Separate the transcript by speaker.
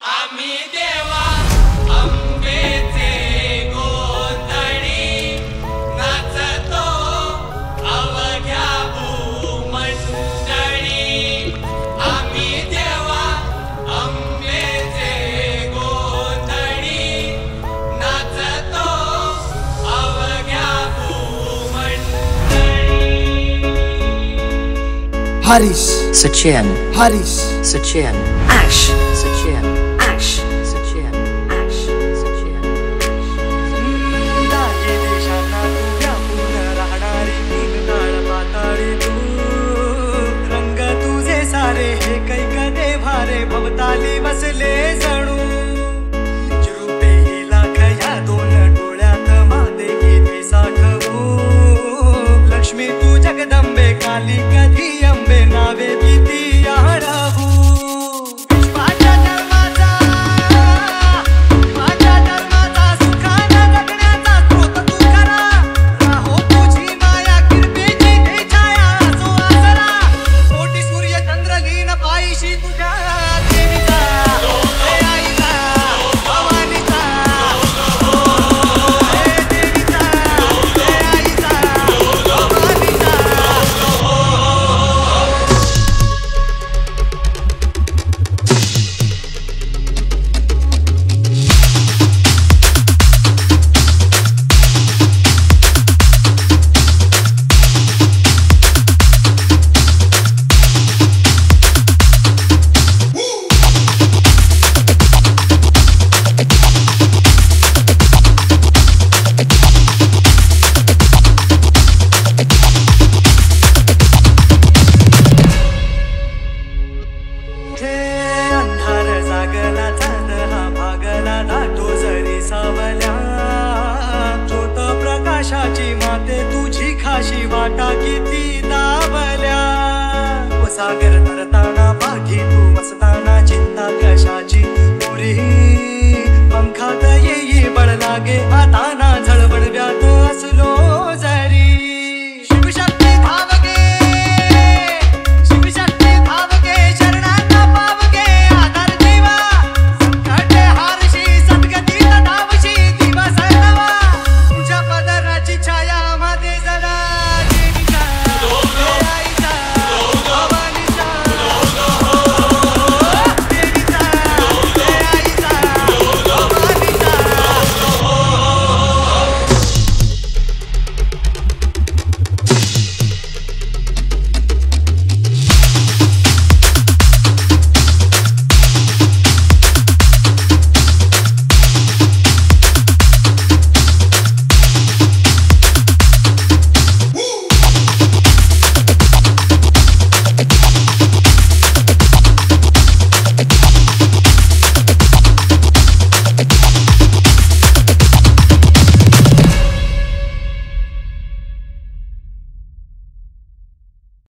Speaker 1: आम्ही देवा अंबेचे गोंधळी नाचतो अवघ्या भूमंडळी। आम्ही देवा अंबेचे गोंधळी नाचतो अवघ्या भूमंडळी।
Speaker 2: Haris,
Speaker 3: Sachin,
Speaker 2: Haris,
Speaker 3: Sachin, Ash, Sachin, Ash, Sachin, Ash, Sachin.
Speaker 4: दाही देशांना तू व्यापून राहणारी तीन काळ पाताळी तू, रंग तुझे सारे हे कैक देभारे भवताली बसले जणू। निजरूपे ही लाख या दोन डोळ्यात माते गीते साठवू, लक्ष्मी तू जगदंबे काली कधी अंबे नावे किती आढावू। माझ्या धर्माचा सुखाने जगण्याचा स्रोत तू खरा, राहो तुझी माया कृपेची ते छाया असो आसरा। कोटी सूर्य चंद्र लीन पायीशी तुझ्या देवीचा, हे आईचा भवानीचा, हे देवीचा, हे आईचा भवानीचा। हे अंधार जागला चांद हा भागला दाटो जरी सावल्या, ज्योत प्रकाशाची माते तुझी खाशी वाटा किती दाबल्या। व सागर तरताना पाठी